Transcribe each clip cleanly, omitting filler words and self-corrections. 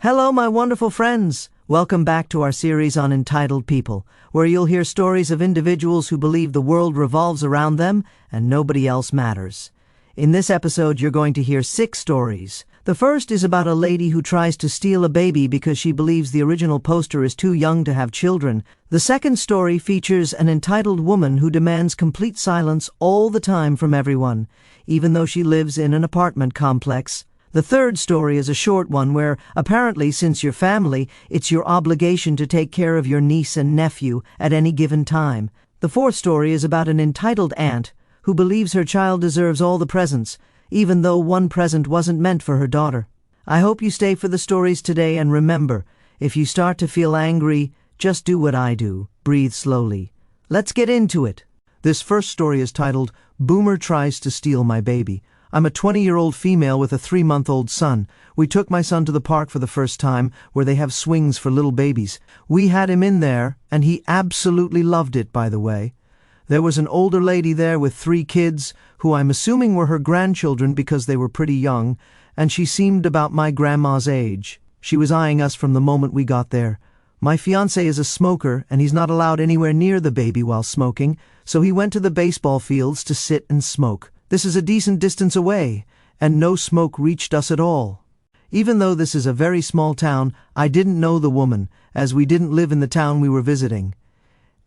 Hello, my wonderful friends! Welcome back to our series on entitled people, where you'll hear stories of individuals who believe the world revolves around them and nobody else matters. In this episode, you're going to hear 6 stories. The first is about a lady who tries to steal a baby because she believes the original poster is too young to have children. The second story features an entitled woman who demands complete silence all the time from everyone, even though she lives in an apartment complex. The third story is a short one where, apparently, since you're family, it's your obligation to take care of your niece and nephew at any given time. The fourth story is about an entitled aunt who believes her child deserves all the presents, even though one present wasn't meant for her daughter. I hope you stay for the stories today, and remember, if you start to feel angry, just do what I do. Breathe slowly. Let's get into it. This first story is titled, Boomer Tries to Steal My Baby. I'm a 20-year-old female with a 3-month-old son. We took my son to the park for the first time, where they have swings for little babies. We had him in there, and he absolutely loved it, by the way. There was an older lady there with 3 kids, who I'm assuming were her grandchildren because they were pretty young, and she seemed about my grandma's age. She was eyeing us from the moment we got there. My fiancé is a smoker, and he's not allowed anywhere near the baby while smoking, so he went to the baseball fields to sit and smoke. This is a decent distance away, and no smoke reached us at all. Even though this is a very small town, I didn't know the woman, as we didn't live in the town we were visiting.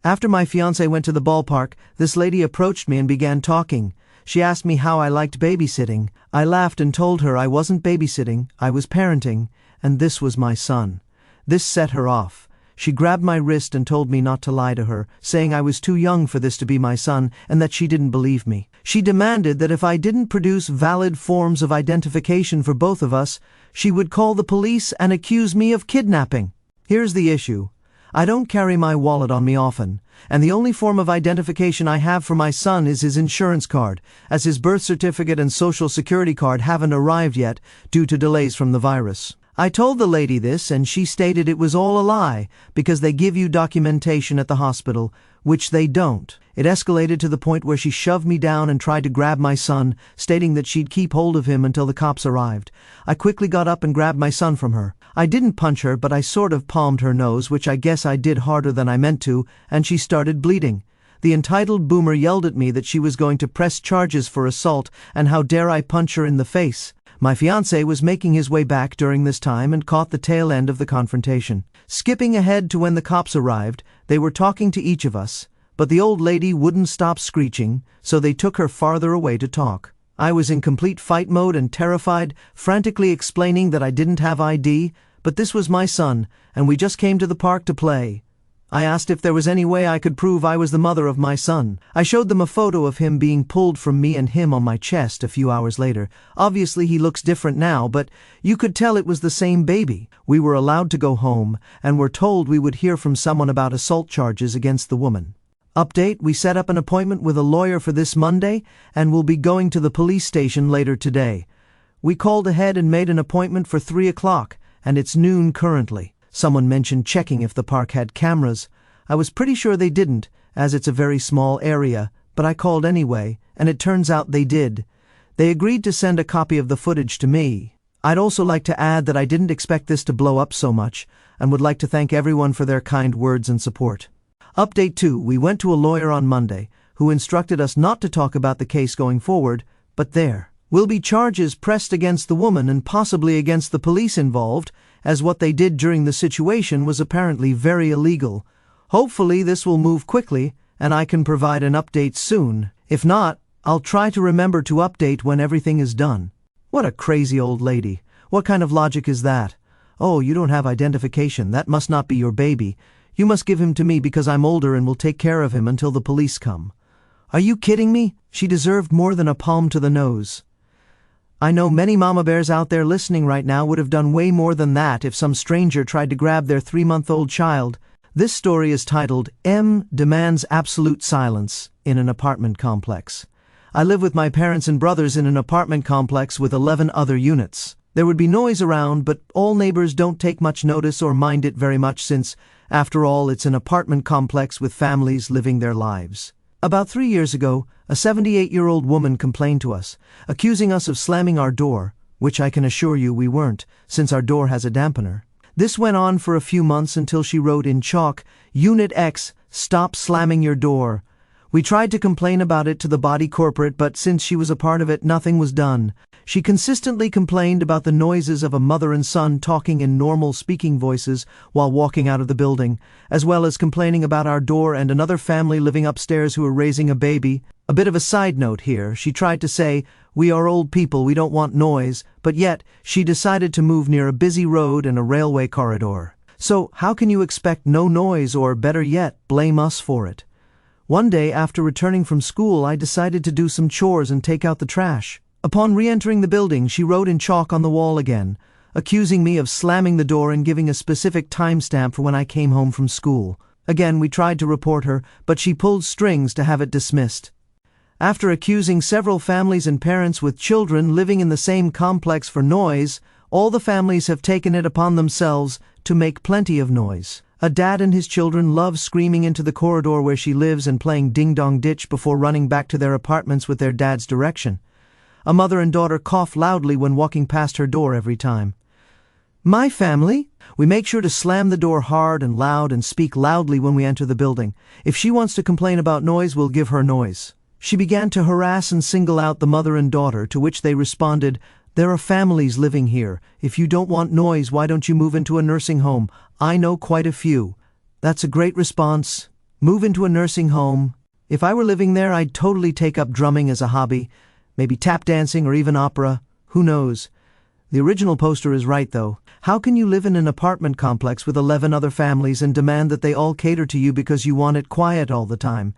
After my fiancé went to the ballpark, this lady approached me and began talking. She asked me how I liked babysitting. I laughed and told her I wasn't babysitting, I was parenting, and this was my son. This set her off. She grabbed my wrist and told me not to lie to her, saying I was too young for this to be my son and that she didn't believe me. She demanded that if I didn't produce valid forms of identification for both of us, she would call the police and accuse me of kidnapping. Here's the issue. I don't carry my wallet on me often, and the only form of identification I have for my son is his insurance card, as his birth certificate and social security card haven't arrived yet due to delays from the virus. I told the lady this, and she stated it was all a lie because they give you documentation at the hospital, which they don't. It escalated to the point where she shoved me down and tried to grab my son, stating that she'd keep hold of him until the cops arrived. I quickly got up and grabbed my son from her. I didn't punch her, but I sort of palmed her nose, which I guess I did harder than I meant to, and she started bleeding. The entitled boomer yelled at me that she was going to press charges for assault, and how dare I punch her in the face. My fiancé was making his way back during this time and caught the tail end of the confrontation. Skipping ahead to when the cops arrived, they were talking to each of us, but the old lady wouldn't stop screeching, so they took her farther away to talk. I was in complete fight mode and terrified, frantically explaining that I didn't have ID, but this was my son, and we just came to the park to play. I asked if there was any way I could prove I was the mother of my son. I showed them a photo of him being pulled from me and him on my chest a few hours later. Obviously he looks different now, but you could tell it was the same baby. We were allowed to go home, and were told we would hear from someone about assault charges against the woman. Update, we set up an appointment with a lawyer for this Monday, and will be going to the police station later today. We called ahead and made an appointment for 3 o'clock, and it's noon currently. Someone mentioned checking if the park had cameras. I was pretty sure they didn't, as it's a very small area, but I called anyway, and it turns out they did. They agreed to send a copy of the footage to me. I'd also like to add that I didn't expect this to blow up so much, and would like to thank everyone for their kind words and support. Update 2, we went to a lawyer on Monday, who instructed us not to talk about the case going forward, but there will be charges pressed against the woman and possibly against the police involved, as what they did during the situation was apparently very illegal. Hopefully this will move quickly, and I can provide an update soon. If not, I'll try to remember to update when everything is done. What a crazy old lady. What kind of logic is that? Oh, you don't have identification. That must not be your baby. You must give him to me because I'm older and will take care of him until the police come. Are you kidding me? She deserved more than a palm to the nose. I know many mama bears out there listening right now would have done way more than that if some stranger tried to grab their 3-month-old child. This story is titled, M Demands Absolute Silence in an Apartment Complex. I live with my parents and brothers in an apartment complex with 11 other units. There would be noise around, but all neighbors don't take much notice or mind it very much since, after all, it's an apartment complex with families living their lives. About 3 years ago, a 78-year-old woman complained to us, accusing us of slamming our door, which I can assure you we weren't, since our door has a dampener. This went on for a few months until she wrote in chalk, "Unit X, stop slamming your door." We tried to complain about it to the body corporate, but since she was a part of it, nothing was done. She consistently complained about the noises of a mother and son talking in normal speaking voices while walking out of the building, as well as complaining about our door and another family living upstairs who were raising a baby. A bit of a side note here, she tried to say, "We are old people, we don't want noise," but yet she decided to move near a busy road and a railway corridor. So how can you expect no noise, or better yet, blame us for it? One day after returning from school, I decided to do some chores and take out the trash. Upon re-entering the building, she wrote in chalk on the wall again, accusing me of slamming the door and giving a specific timestamp for when I came home from school. Again, we tried to report her, but she pulled strings to have it dismissed. After accusing several families and parents with children living in the same complex for noise, all the families have taken it upon themselves to make plenty of noise. A dad and his children love screaming into the corridor where she lives and playing ding-dong ditch before running back to their apartments with their dad's direction. A mother and daughter cough loudly when walking past her door every time. My family? We make sure to slam the door hard and loud and speak loudly when we enter the building. If she wants to complain about noise, we'll give her noise. She began to harass and single out the mother and daughter, to which they responded, "There are families living here. If you don't want noise, why don't you move into a nursing home? I know quite a few." That's a great response. Move into a nursing home. If I were living there, I'd totally take up drumming as a hobby. Maybe tap dancing or even opera. Who knows? The original poster is right, though. How can you live in an apartment complex with 11 other families and demand that they all cater to you because you want it quiet all the time?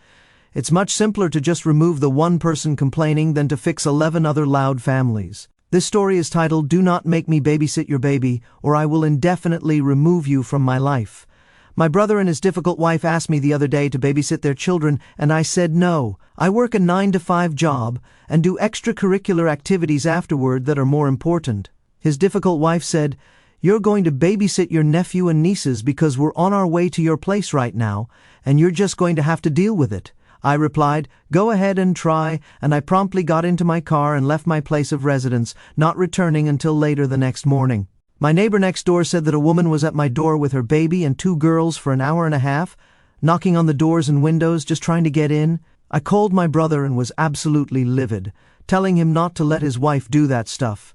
It's much simpler to just remove the one person complaining than to fix 11 other loud families. This story is titled, "Do Not Make Me Babysit Your Baby, or I Will Indefinitely Remove You from My Life." My brother and his difficult wife asked me the other day to babysit their children, and I said no. I work a 9-to-5 job and do extracurricular activities afterward that are more important. His difficult wife said, "You're going to babysit your nephew and nieces because we're on our way to your place right now, and you're just going to have to deal with it." I replied, "Go ahead and try," and I promptly got into my car and left my place of residence, not returning until later the next morning. My neighbor next door said that a woman was at my door with her baby and 2 girls for an hour and a half, knocking on the doors and windows, just trying to get in. I called my brother and was absolutely livid, telling him not to let his wife do that stuff.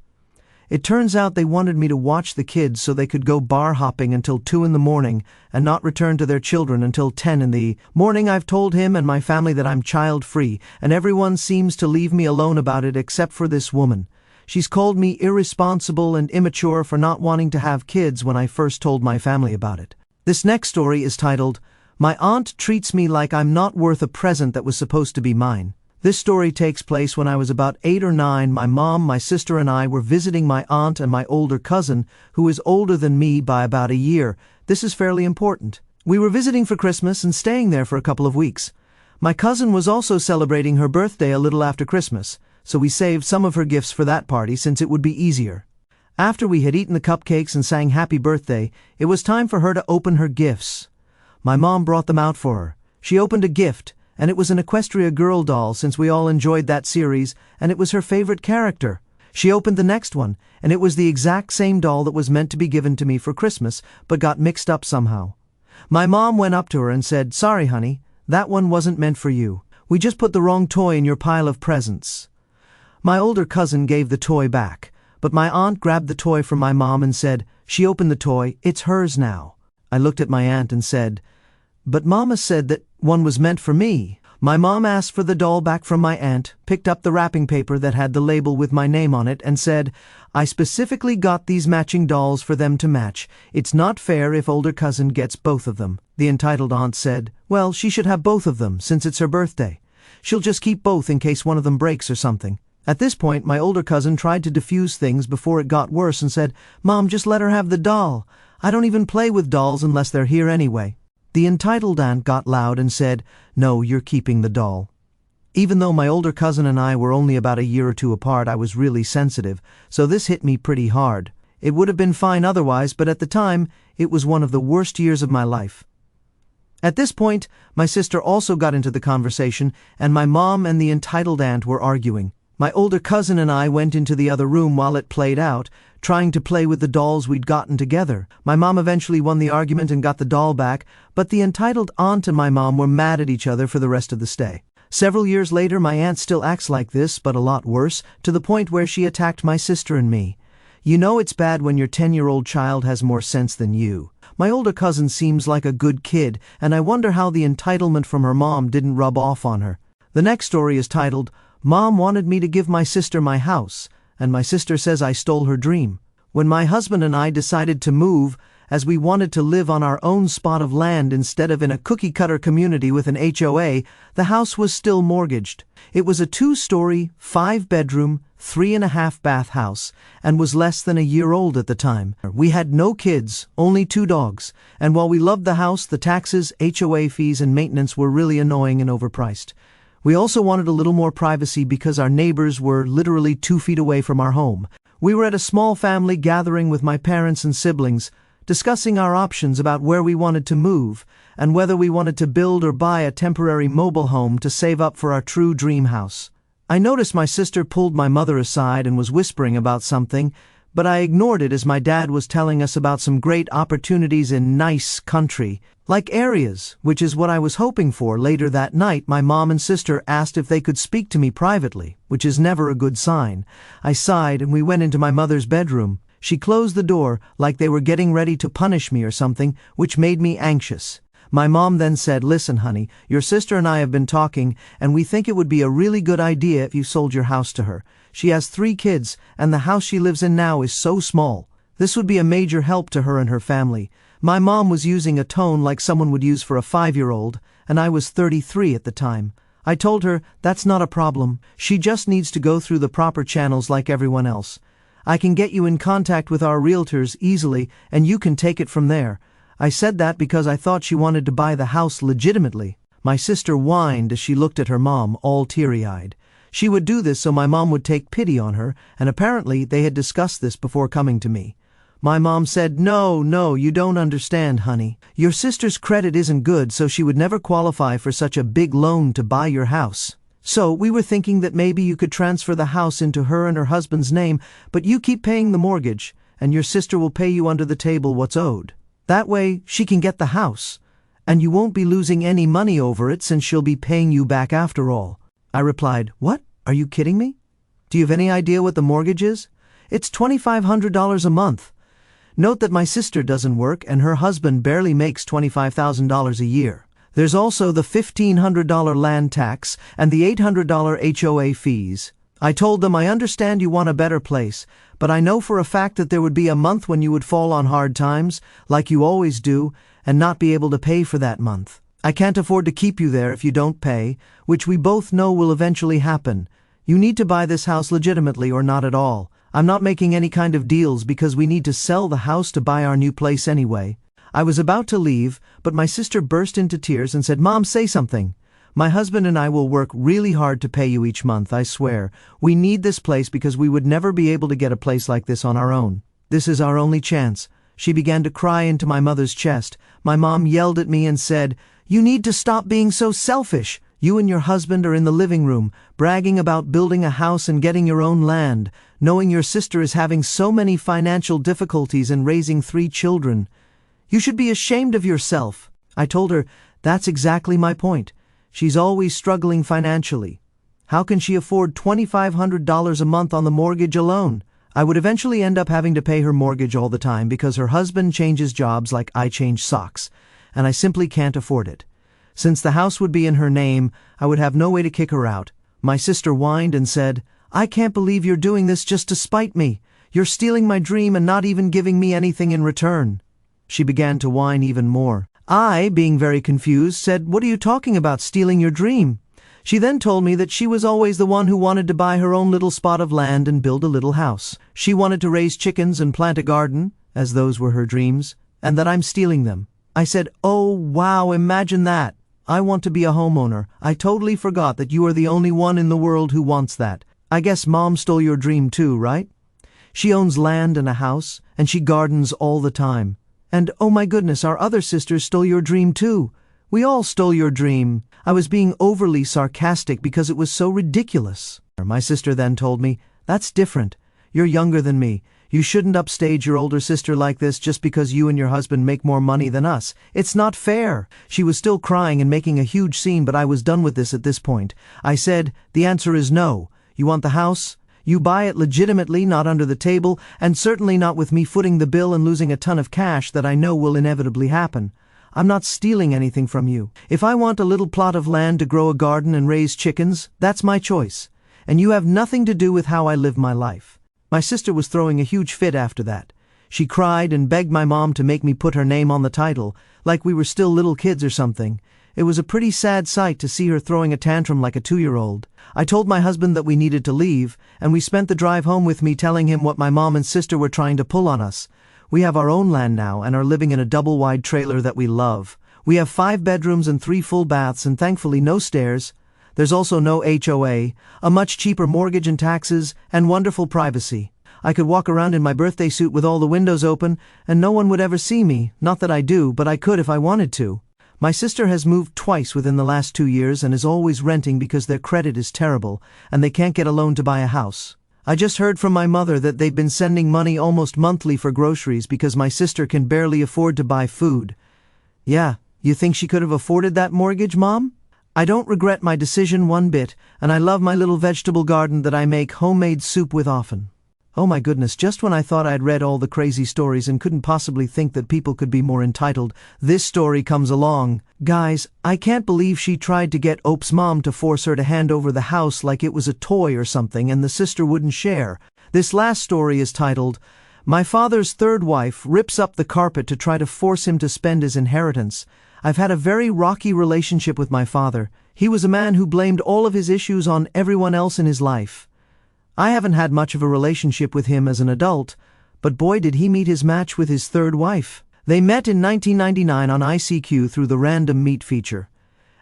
It turns out they wanted me to watch the kids so they could go bar hopping until 2 in the morning and not return to their children until 10 in the morning. I've told him and my family that I'm child-free, and everyone seems to leave me alone about it except for this woman. She's called me irresponsible and immature for not wanting to have kids when I first told my family about it. This next story is titled, "My Aunt Treats Me Like I'm Not Worth a Present That Was Supposed to Be Mine." This story takes place when I was about 8 or 9. My mom, my sister, and I were visiting my aunt and my older cousin, who is older than me by about a year. This is fairly important. We were visiting for Christmas and staying there for a couple of weeks. My cousin was also celebrating her birthday a little after Christmas, so we saved some of her gifts for that party since it would be easier. After we had eaten the cupcakes and sang happy birthday, it was time for her to open her gifts. My mom brought them out for her. She opened a gift, and it was an Equestria Girl doll since we all enjoyed that series, and it was her favorite character. She opened the next one, and it was the exact same doll that was meant to be given to me for Christmas, but got mixed up somehow. My mom went up to her and said, "Sorry, honey, that one wasn't meant for you. We just put the wrong toy in your pile of presents." My older cousin gave the toy back, but my aunt grabbed the toy from my mom and said, "She opened the toy, it's hers now." I looked at my aunt and said, "But Mama said that one was meant for me." My mom asked for the doll back from my aunt, picked up the wrapping paper that had the label with my name on it, and said, "I specifically got these matching dolls for them to match. It's not fair if older cousin gets both of them." The entitled aunt said, "Well, she should have both of them since it's her birthday. She'll just keep both in case one of them breaks or something." At this point, my older cousin tried to diffuse things before it got worse and said, "Mom, just let her have the doll. I don't even play with dolls unless they're here anyway." The entitled aunt got loud and said, "No, you're keeping the doll." Even though my older cousin and I were only about a year or 2 apart, I was really sensitive, so this hit me pretty hard. It would have been fine otherwise, but at the time, it was one of the worst years of my life. At this point, my sister also got into the conversation, and my mom and the entitled aunt were arguing. My older cousin and I went into the other room while it played out, trying to play with the dolls we'd gotten together. My mom eventually won the argument and got the doll back, but the entitled aunt and my mom were mad at each other for the rest of the stay. Several years later, my aunt still acts like this, but a lot worse, to the point where she attacked my sister and me. You know it's bad when your 10-year-old child has more sense than you. My older cousin seems like a good kid, and I wonder how the entitlement from her mom didn't rub off on her. The next story is titled, Mom wanted me to give my sister my house, and my sister says I stole her dream. When my husband and I decided to move, as we wanted to live on our own spot of land instead of in a cookie-cutter community with an HOA, the house was still mortgaged. It was a 2-story, 5-bedroom, 3.5-bath house, and was less than a year old at the time. We had no kids, only 2 dogs, and while we loved the house, the taxes, HOA fees, and maintenance were really annoying and overpriced. We also wanted a little more privacy because our neighbors were literally 2 feet away from our home. We were at a small family gathering with my parents and siblings, discussing our options about where we wanted to move and whether we wanted to build or buy a temporary mobile home to save up for our true dream house. I noticed my sister pulled my mother aside and was whispering about something, but I ignored it as my dad was telling us about some great opportunities in nice country, like areas, which is what I was hoping for. Later that night, my mom and sister asked if they could speak to me privately, which is never a good sign. I sighed and we went into my mother's bedroom. She closed the door like they were getting ready to punish me or something, which made me anxious. My mom then said, "Listen, honey, your sister and I have been talking, and we think it would be a really good idea if you sold your house to her. She has 3 kids, and the house she lives in now is so small. This would be a major help to her and her family." My mom was using a tone like someone would use for a 5-year-old, and I was 33 at the time. I told her, "That's not a problem. She just needs to go through the proper channels like everyone else. I can get you in contact with our realtors easily, and you can take it from there." I said that because I thought she wanted to buy the house legitimately. My sister whined as she looked at her mom, all teary-eyed. She would do this so my mom would take pity on her, and apparently they had discussed this before coming to me. My mom said, No, you don't understand, honey. Your sister's credit isn't good, so she would never qualify for such a big loan to buy your house. So we were thinking that maybe you could transfer the house into her and her husband's name, but you keep paying the mortgage, and your sister will pay you under the table what's owed. That way, she can get the house, and you won't be losing any money over it since she'll be paying you back after all. I replied, "What? Are you kidding me? Do you have any idea what the mortgage is? It's $2,500 a month." Note that my sister doesn't work and her husband barely makes $25,000 a year. There's also the $1,500 land tax and the $800 HOA fees. I told them, "I understand you want a better place, but I know for a fact that there would be a month when you would fall on hard times, like you always do, and not be able to pay for that month. I can't afford to keep you there if you don't pay, which we both know will eventually happen. You need to buy this house legitimately or not at all. I'm not making any kind of deals because we need to sell the house to buy our new place anyway." I was about to leave, but my sister burst into tears and said, "Mom, say something. My husband and I will work really hard to pay you each month, I swear. We need this place because we would never be able to get a place like this on our own. This is our only chance." She began to cry into my mother's chest. My mom yelled at me and said, "You need to stop being so selfish. You and your husband are in the living room, bragging about building a house and getting your own land, knowing your sister is having so many financial difficulties and raising 3 children. You should be ashamed of yourself." I told her, "That's exactly my point. She's always struggling financially. How can she afford $2,500 a month on the mortgage alone?" I would eventually end up having to pay her mortgage all the time because her husband changes jobs like I change socks, and I simply can't afford it. Since the house would be in her name, I would have no way to kick her out. My sister whined and said, "I can't believe you're doing this just to spite me. You're stealing my dream and not even giving me anything in return." She began to whine even more. I, being very confused, said, "What are you talking about, stealing your dream?" She then told me that she was always the one who wanted to buy her own little spot of land and build a little house. She wanted to raise chickens and plant a garden, as those were her dreams, and that I'm stealing them. I said, "Oh, wow, imagine that. I want to be a homeowner. I totally forgot that you are the only one in the world who wants that. I guess Mom stole your dream too, right? She owns land and a house, and she gardens all the time. And oh my goodness, our other sisters stole your dream too. We all stole your dream." I was being overly sarcastic because it was so ridiculous. My sister then told me, "That's different. You're younger than me. You shouldn't upstage your older sister like this just because you and your husband make more money than us. It's not fair." She was still crying and making a huge scene, but I was done with this at this point. I said, "The answer is no. You want the house? You buy it legitimately, not under the table, and certainly not with me footing the bill and losing a ton of cash that I know will inevitably happen. I'm not stealing anything from you. If I want a little plot of land to grow a garden and raise chickens, that's my choice. And you have nothing to do with how I live my life." My sister was throwing a huge fit after that. She cried and begged my mom to make me put her name on the title, like we were still little kids or something. It was a pretty sad sight to see her throwing a tantrum like a 2-year-old. I told my husband that we needed to leave, and we spent the drive home with me telling him what my mom and sister were trying to pull on us. We have our own land now and are living in a double-wide trailer that we love. We have 5 bedrooms and 3 full baths and thankfully no stairs. There's also no HOA, a much cheaper mortgage and taxes, and wonderful privacy. I could walk around in my birthday suit with all the windows open, and no one would ever see me. Not that I do, but I could if I wanted to. My sister has moved twice within the last 2 years and is always renting because their credit is terrible, and they can't get a loan to buy a house. I just heard from my mother that they've been sending money almost monthly for groceries because my sister can barely afford to buy food. Yeah, you think she could have afforded that mortgage, Mom? I don't regret my decision one bit, and I love my little vegetable garden that I make homemade soup with often. Oh my goodness, just when I thought I'd read all the crazy stories and couldn't possibly think that people could be more entitled, this story comes along. Guys, I can't believe she tried to get Ope's mom to force her to hand over the house like it was a toy or something and the sister wouldn't share. This last story is titled, "My Father's Third Wife Rips Up the Carpet to Try to Force Him to Spend His Inheritance." I've had a very rocky relationship with my father. He was a man who blamed all of his issues on everyone else in his life. I haven't had much of a relationship with him as an adult, but boy did he meet his match with his third wife. They met in 1999 on ICQ through the Random Meet feature.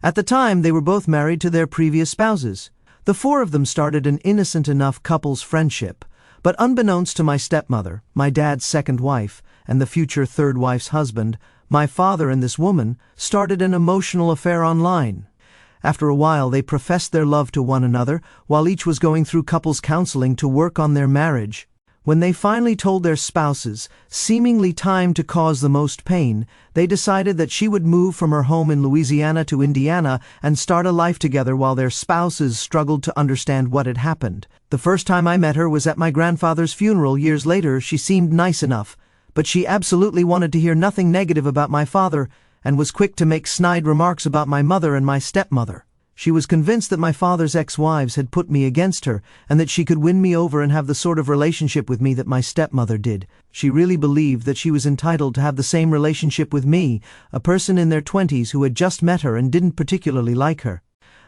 At the time, they were both married to their previous spouses. The 4 of them started an innocent enough couple's friendship, but unbeknownst to my stepmother, my dad's second wife, and the future third wife's husband, my father and this woman started an emotional affair online. After a while, they professed their love to one another, while each was going through couples counseling to work on their marriage. When they finally told their spouses, seemingly timed to cause the most pain, they decided that she would move from her home in Louisiana to Indiana and start a life together while their spouses struggled to understand what had happened. The first time I met her was at my grandfather's funeral years later. She seemed nice enough, but she absolutely wanted to hear nothing negative about my father and was quick to make snide remarks about my mother and my stepmother. She was convinced that my father's ex-wives had put me against her and that she could win me over and have the sort of relationship with me that my stepmother did. She really believed that she was entitled to have the same relationship with me, a person in their 20s who had just met her and didn't particularly like her.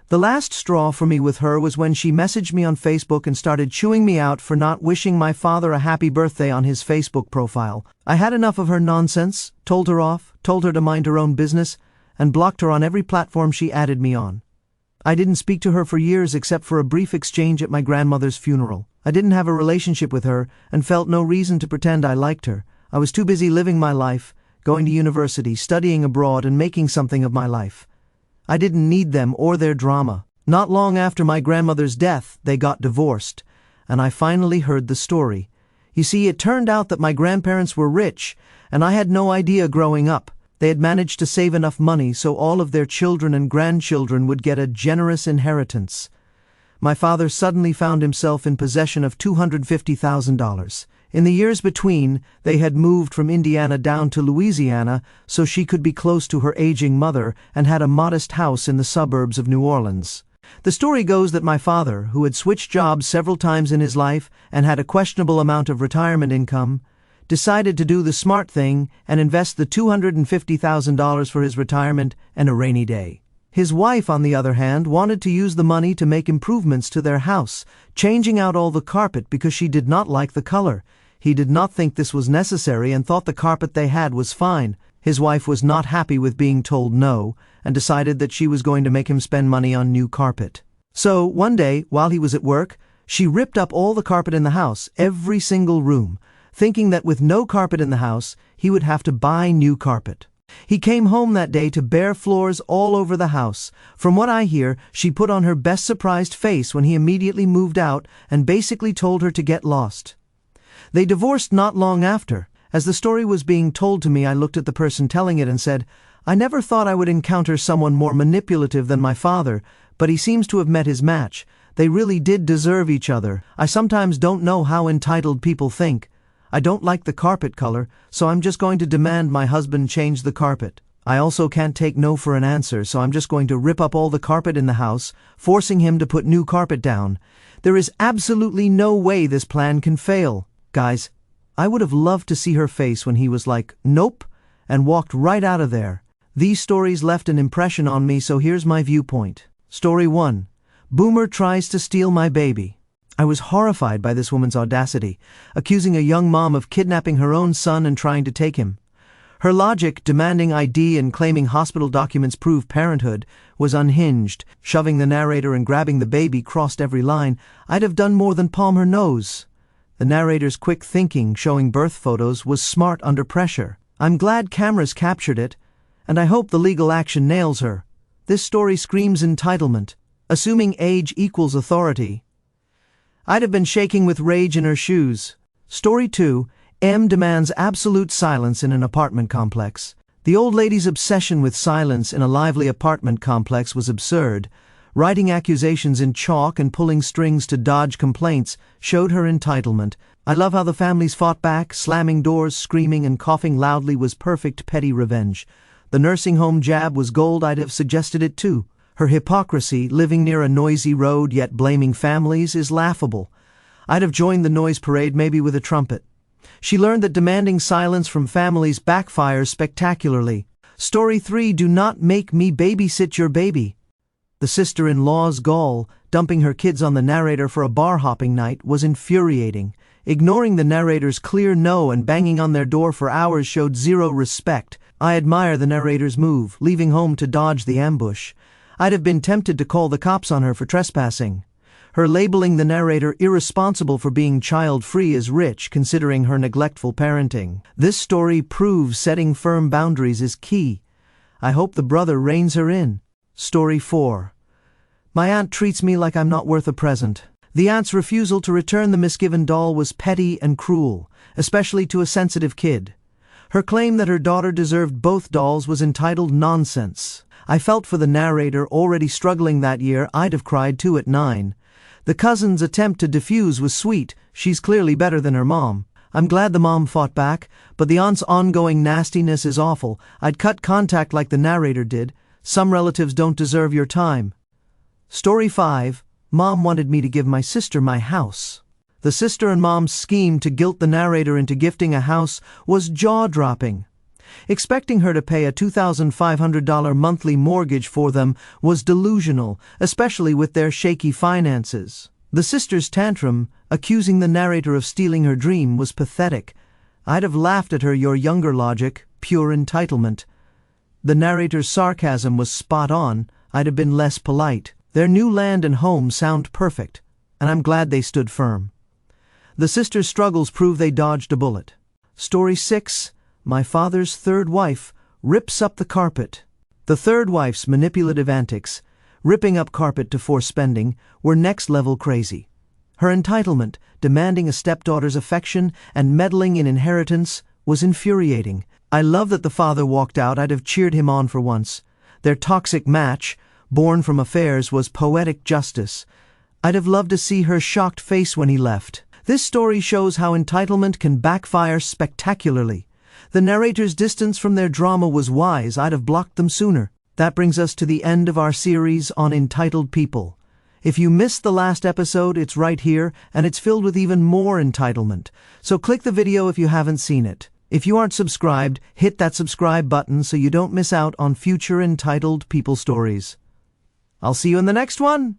The last straw for me with her was when she messaged me on Facebook and started chewing me out for not wishing my father a happy birthday on his Facebook profile. I had enough of her nonsense, told her off, told her to mind her own business, and blocked her on every platform she added me on. I didn't speak to her for years except for a brief exchange at my grandmother's funeral. I didn't have a relationship with her and felt no reason to pretend I liked her. I was too busy living my life, going to university, studying abroad, and making something of my life. I didn't need them or their drama. Not long after my grandmother's death, they got divorced, and I finally heard the story. You see, it turned out that my grandparents were rich, and I had no idea growing up. They had managed to save enough money so all of their children and grandchildren would get a generous inheritance. My father suddenly found himself in possession of $250,000. In the years between, they had moved from Indiana down to Louisiana so she could be close to her aging mother and had a modest house in the suburbs of New Orleans. The story goes that my father, who had switched jobs several times in his life and had a questionable amount of retirement income, decided to do the smart thing and invest the $250,000 for his retirement and a rainy day. His wife, on the other hand, wanted to use the money to make improvements to their house, changing out all the carpet because she did not like the color. He did not think this was necessary and thought the carpet they had was fine. His wife was not happy with being told no and decided that she was going to make him spend money on new carpet. So, one day, while he was at work, she ripped up all the carpet in the house, every single room, thinking that with no carpet in the house, he would have to buy new carpet. He came home that day to bare floors all over the house. From what I hear, she put on her best surprised face when he immediately moved out and basically told her to get lost. They divorced not long after. As the story was being told to me, I looked at the person telling it and said, I never thought I would encounter someone more manipulative than my father, but he seems to have met his match. They really did deserve each other. I sometimes don't know how entitled people think. I don't like the carpet color, so I'm just going to demand my husband change the carpet. I also can't take no for an answer, so I'm just going to rip up all the carpet in the house, forcing him to put new carpet down. There is absolutely no way this plan can fail. Guys, I would have loved to see her face when he was like, nope, and walked right out of there. These stories left an impression on me, so here's my viewpoint. Story 1. Boomer tries to steal my baby. I was horrified by this woman's audacity, accusing a young mom of kidnapping her own son and trying to take him. Her logic, demanding ID and claiming hospital documents prove parenthood, was unhinged. Shoving the narrator and grabbing the baby crossed every line. I'd have done more than palm her nose. The narrator's quick thinking, showing birth photos, was smart under pressure. I'm glad cameras captured it, and I hope the legal action nails her. This story screams entitlement, assuming age equals authority. I'd have been shaking with rage in her shoes. Story 2. M demands absolute silence in an apartment complex. The old lady's obsession with silence in a lively apartment complex was absurd. Writing accusations in chalk and pulling strings to dodge complaints showed her entitlement. I love how the families fought back, slamming doors, screaming and coughing loudly was perfect petty revenge. The nursing home jab was gold. I'd have suggested it too. Her hypocrisy, living near a noisy road yet blaming families, is laughable. I'd have joined the noise parade, maybe with a trumpet. She learned that demanding silence from families backfires spectacularly. Story 3. Do not make me babysit your baby. The sister-in-law's gall, dumping her kids on the narrator for a bar-hopping night, was infuriating. Ignoring the narrator's clear no and banging on their door for hours showed zero respect. I admire the narrator's move, leaving home to dodge the ambush. I'd have been tempted to call the cops on her for trespassing. Her labeling the narrator irresponsible for being child-free is rich, considering her neglectful parenting. This story proves setting firm boundaries is key. I hope the brother reins her in. Story 4. My aunt treats me like I'm not worth a present. The aunt's refusal to return the misgiven doll was petty and cruel, especially to a sensitive kid. Her claim that her daughter deserved both dolls was entitled nonsense. I felt for the narrator, already struggling that year. I'd have cried too at 9. The cousin's attempt to defuse was sweet. She's clearly better than her mom. I'm glad the mom fought back, but the aunt's ongoing nastiness is awful. I'd cut contact like the narrator did. Some relatives don't deserve your time. Story 5. Mom wanted me to give my sister my house. The sister and mom's scheme to guilt the narrator into gifting a house was jaw-dropping. Expecting her to pay a $2,500 monthly mortgage for them was delusional, especially with their shaky finances. The sister's tantrum, accusing the narrator of stealing her dream, was pathetic. I'd have laughed at her. Your younger logic, pure entitlement. The narrator's sarcasm was spot on. I'd have been less polite. Their new land and home sound perfect, and I'm glad they stood firm. The sister's struggles prove they dodged a bullet. Story 6. My father's third wife rips up the carpet. The third wife's manipulative antics, ripping up carpet to force spending, were next-level crazy. Her entitlement, demanding a stepdaughter's affection and meddling in inheritance, was infuriating. I love that the father walked out. I'd have cheered him on for once. Their toxic match, born from affairs, was poetic justice. I'd have loved to see her shocked face when he left. This story shows how entitlement can backfire spectacularly. The narrator's distance from their drama was wise. I'd have blocked them sooner. That brings us to the end of our series on entitled people. If you missed the last episode, it's right here, and it's filled with even more entitlement. So click the video if you haven't seen it. If you aren't subscribed, hit that subscribe button so you don't miss out on future entitled people stories. I'll see you in the next one!